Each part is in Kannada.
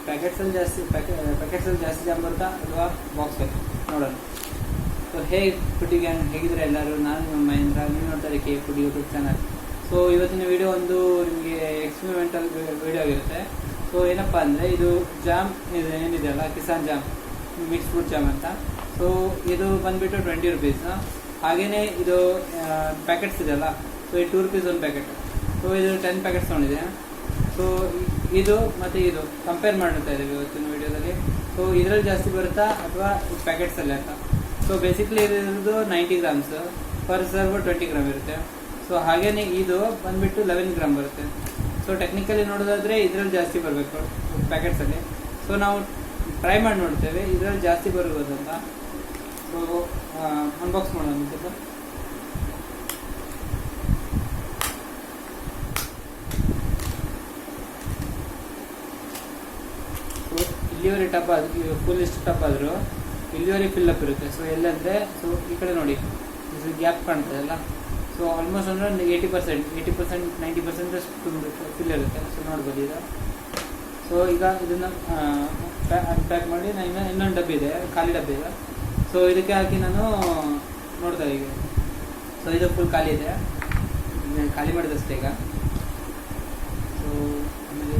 ಪ್ಯಾಕೆಟ್ಸಲ್ಲಿ ಜಾಸ್ತಿ ಜಾಮ್ ಬರುತ್ತಾ ಅಥವಾ ಬಾಕ್ಸಲ್ಲಿ ನೋಡೋಣ. ಸೊ ಫುಡಿ ಗ್ಯಾಂಗ್ ಹೇಗಿದ್ರೆ ಎಲ್ಲರೂ, ನಾನು ನಿಮ್ಮ ಮಹೇಂದ್ರ, ನೀವು ನೋಡ್ತಾರೆ K food YouTube channel. So ಇವತ್ತಿನ ವಿಡಿಯೋ ಒಂದು ನಿಮಗೆ ಎಕ್ಸ್ಪೆರಿಮೆಂಟಲ್ ವಿಡಿಯೋ ಆಗಿರುತ್ತೆ. ಸೊ ಏನಪ್ಪ ಅಂದರೆ ಇದು ಜಾಮ್ ಏನಿದೆಯಲ್ಲ, Kisan jam mix fruit jam ಅಂತ. ಸೊ ಇದು ಬಂದುಬಿಟ್ಟು 20 rupees. ಹಾಗೆಯೇ ಇದು ಪ್ಯಾಕೆಟ್ಸ್ ಇದೆಯಲ್ಲ, ಸೊ ಇದು 2 rupees ಒಂದು ಪ್ಯಾಕೆಟ್. ಸೊ ಇದು 10 ಪ್ಯಾಕೆಟ್ಸ್ ತೊಗೊಂಡಿದೆ. ಸೊ ಇದು ಮತ್ತು ಇದು ಕಂಪೇರ್ ಮಾಡ್ತಾ ಇದ್ದೀವಿ ಇವತ್ತಿನ ವಿಡಿಯೋದಲ್ಲಿ. ಸೊ ಇದರಲ್ಲಿ ಜಾಸ್ತಿ ಬರುತ್ತಾ ಅಥವಾ ಪ್ಯಾಕೆಟ್ಸಲ್ಲಿ ಅಂತ. ಸೊ ಬೇಸಿಕ್ಲಿ ಇರೋದು 90 grams, ಪರ್ ಸರ್ವ್ 20 ಗ್ರಾಮ್ ಇರುತ್ತೆ. ಸೊ ಹಾಗೆಯೇ ಇದು ಬಂದುಬಿಟ್ಟು 11 ಗ್ರಾಮ್ ಬರುತ್ತೆ. ಸೊ ಟೆಕ್ನಿಕಲಿ ನೋಡೋದಾದರೆ ಇದರಲ್ಲಿ ಜಾಸ್ತಿ ಬರಬೇಕು ಪ್ಯಾಕೆಟ್ಸಲ್ಲಿ. ಸೊ ನಾವು ಟ್ರೈ ಮಾಡಿ ನೋಡ್ತೇವೆ ಇದರಲ್ಲಿ ಜಾಸ್ತಿ ಬರ್ಬೋದು ಅಂತ. ಸೊ ಅನ್ಬಾಕ್ಸ್ ಮಾಡೋಣ ಅಂತಿದ್ದು. ಸೊ ಇಲ್ಲಿವರೆಗೆ ಟಪ್ ಆದರೂ ಫುಲ್ ಇಷ್ಟು ಟಪ್ ಆದರೂ ಇಲ್ಲಿವರೆಗೆ ಫಿಲ್ಲಪ್ ಇರುತ್ತೆ. ಸೊ ಎಲ್ಲಂದರೆ ಸೊ ಈ ಕಡೆ ನೋಡಿ ಇದು ಗ್ಯಾಪ್ ಕಾಣ್ತದಲ್ಲ. ಸೊ ಆಲ್ಮೋಸ್ಟ್ ಅಂದರೆ ಒಂದು 80%, 90% ಫಿಲ್ ಇರುತ್ತೆ. ಸೊ ನೋಡ್ಬೋದು ಈಗ. ಸೊ ಈಗ ಇದನ್ನು ಅನ್ಪ್ಯಾಕ್ ಮಾಡಿ ನಾನು ಇನ್ನೊಂದು ಡಬ್ಬಿ ಇದೆ, ಖಾಲಿ ಡಬ್ಬಿ ಇದೆ. ಸೊ ಇದಕ್ಕೆ ಹಾಕಿ ನಾನು ನೋಡ್ತಾ ಈಗ. ಸೊ ಇದು ಫುಲ್ ಖಾಲಿ ಇದೆ, ಖಾಲಿ ಮಾಡಿದಷ್ಟೇ ಈಗ. ಸೊ ಆಮೇಲೆ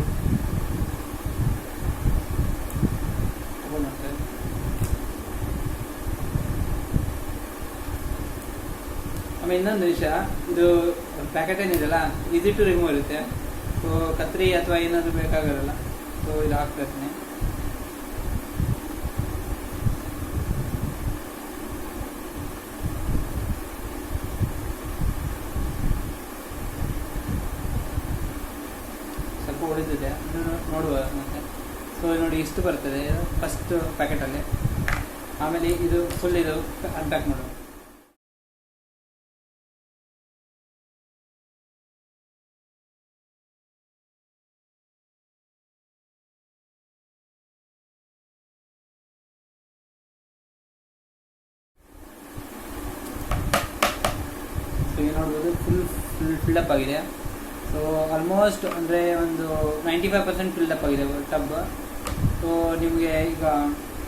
ಓಪನ್ ಮಾಡ್ತೇವೆ. ಆಮೇಲೆ ಇನ್ನೊಂದು ವಿಷಯ, ಇದು ಪ್ಯಾಕೆಟ್ ಏನಿದೆಯಲ್ಲ ಈಸಿ ಟು ರಿಮೂವ್ ಇರುತ್ತೆ. ಸೊ ಕತ್ರಿ ಅಥವಾ ಏನಾದರೂ ಬೇಕಾಗಿರಲ್ಲ. ಸೊ ಇದು ಹಾಕ್ತಾ ಇರ್ತೀನಿ. ಸ್ವಲ್ಪ ಉಳಿದಿದೆ, ಇದು ನೋಡುವ ಮತ್ತೆ. ಸೊ ನೋಡಿ ಇಷ್ಟು ಬರ್ತದೆ ಫಸ್ಟ್ ಪ್ಯಾಕೆಟಲ್ಲಿ. ಆಮೇಲೆ ಇದು ಫುಲ್ ಇದು ಅನ್ಪ್ಯಾಕ್ ಮಾಡುವ. ಈಗ ನೋಡ್ಬೋದು ಫುಲ್ ಫಿಲ್ಡಪ್ ಆಗಿದೆ. ಸೊ ಆಲ್ಮೋಸ್ಟ್ ಅಂದರೆ ಒಂದು 95% ಫಿಲ್ಡಪ್ ಆಗಿದೆ ಟಬ್. ಸೊ ನಿಮಗೆ ಈಗ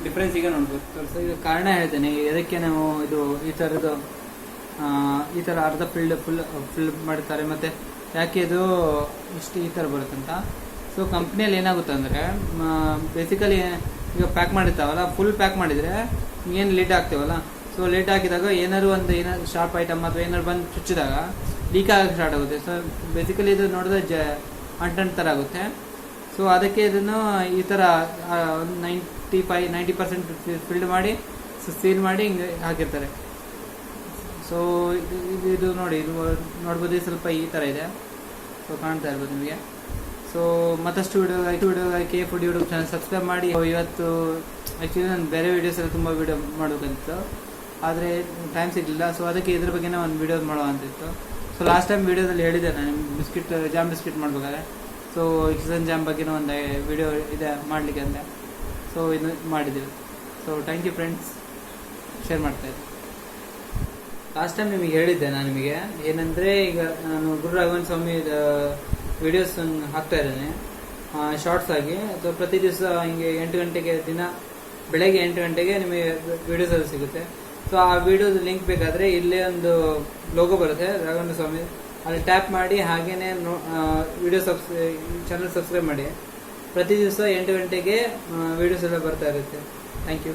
ಡಿಫ್ರೆನ್ಸ್ ಈಗ ನೋಡ್ಬೋದು. ಸೊ ಈಗ ಕಾರಣ ಹೇಳ್ತೇನೆ ಇದಕ್ಕೆ ನಾವು ಇದು ಈ ಥರ ಅರ್ಧ ಫಿಲ್ ಮಾಡ್ತಾರೆ, ಮತ್ತು ಯಾಕೆ ಇದು ಇಷ್ಟು ಈ ಥರ ಬರುತ್ತಂತ. ಸೊ ಕಂಪ್ನಿಯಲ್ಲಿ ಏನಾಗುತ್ತೆ ಅಂದರೆ ಬೇಸಿಕಲಿ ಈಗ ಪ್ಯಾಕ್ ಮಾಡಿರ್ತಾವಲ್ಲ, ಫುಲ್ ಪ್ಯಾಕ್ ಮಾಡಿದರೆ ಏನು ಲಿಡ್ ಹಾಕ್ತೇವಲ್ಲ, ಸೊ ಲಿಡ್ ಹಾಕಿದಾಗ ಏನಾದ್ರು ಶಾರ್ಪ್ ಐಟಮ್ ಅಥವಾ ಏನಾದ್ರು ಬಂದು ಚುಚ್ಚಿದಾಗ ಲೀಕ್ ಆಗೋಕ್ಕೆ ಸ್ಟಾರ್ಟ್ ಆಗುತ್ತೆ. ಸೊ ಬೇಸಿಕಲಿ ಇದು ನೋಡಿದ್ರೆ ಅಂಟಂಟ್ ಥರ ಆಗುತ್ತೆ. ಸೊ ಅದಕ್ಕೆ ಇದನ್ನು ಈ ಥರ 90% ಫಿಲ್ಡ್ ಮಾಡಿ ಸೀಲ್ ಮಾಡಿ ಹಿಂಗೆ ಹಾಕಿರ್ತಾರೆ. ಸೊ ಇದು ನೋಡಿ, ಇದು ನೋಡ್ಬೋದು ಸ್ವಲ್ಪ ಈ ಥರ ಇದೆ. ಸೊ ಕಾಣ್ತಾ ಇರ್ಬೋದು ನಿಮಗೆ. ಸೊ ಮತ್ತಷ್ಟು ವಿಡಿಯೋಗಾಗಿ ಫುಡ್ ಯೂಟ್ಯೂಬ್ ಚಾನಲ್ ಸಬ್ಸ್ಕ್ರೈಬ್ ಮಾಡಿ. ಇವತ್ತು ಆ್ಯಕ್ಚುಲಿ ನಾನು ಬೇರೆ ವೀಡಿಯೋಸ್ ಎಲ್ಲ ತುಂಬ ವೀಡಿಯೋ ಮಾಡಬೇಕಂತಿತ್ತು, ಆದರೆ ಟೈಮ್ ಸಿಗಲಿಲ್ಲ. ಸೊ ಅದಕ್ಕೆ ಇದ್ರ ಬಗ್ಗೆ ಒಂದು ವೀಡಿಯೋ ಮಾಡೋ ಅಂತಿತ್ತು. ಸೊ ಲಾಸ್ಟ್ ಟೈಮ್ ವೀಡಿಯೋದಲ್ಲಿ ಹೇಳಿದ್ದೆ ನಾನು ಜಾಮ್ ಬಿಸ್ಕಿಟ್ ಮಾಡ್ಬೇಕಾದ್ರೆ. ಸೊ ಕಿಸಾನ್ ಜಾಮ್ ಬಗ್ಗೆ ಒಂದು ವಿಡಿಯೋ ಇದೆ ಮಾಡಲಿಕ್ಕೆ ಅಂತ. ಸೊ ಇದು ಮಾಡಿದ್ದೀವಿ. So thank you friends, share ಮಾಡ್ತಾಯಿದ್ದೆ. ಲಾಸ್ಟ್ ಟೈಮ್ ನಿಮಗೆ ಹೇಳಿದ್ದೆ ನಾನು ನಿಮಗೆ ಏನಂದರೆ, ಈಗ ನಾನು ಗುರು ರಾಘವೇಂದ್ರ ಸ್ವಾಮಿ ವಿಡಿಯೋಸ್ ಹಾಕ್ತಾ ಇದ್ದೇನೆ ಶಾರ್ಟ್ಸ್ ಆಗಿ. ಸೊ ಪ್ರತಿ ದಿವಸ ಹಿಂಗೆ 8 ಗಂಟೆಗೆ ಬೆಳಗ್ಗೆ 8 ಗಂಟೆಗೆ ನಿಮಗೆ ವಿಡಿಯೋಸ್ ಅದು ಸಿಗುತ್ತೆ. ಸೊ ಆ ವಿಡಿಯೋದ ಲಿಂಕ್ ಬೇಕಾದರೆ ಇಲ್ಲೇ ಒಂದು ಲೋಗೋ ಬರುತ್ತೆ ರಾಘವೇಂದ್ರ ಸ್ವಾಮಿ, ಅಲ್ಲಿ ಟ್ಯಾಪ್ ಮಾಡಿ ಹಾಗೇನೆ ಚಾನಲ್ ಸಬ್ಸ್ಕ್ರೈಬ್ ಮಾಡಿ. ಪ್ರತಿ ದಿವಸ 8 ಗಂಟೆಗೆ ವಿಡಿಯೋಸ್ ಎಲ್ಲ ಬರ್ತಾ ಇರುತ್ತೆ. Thank you.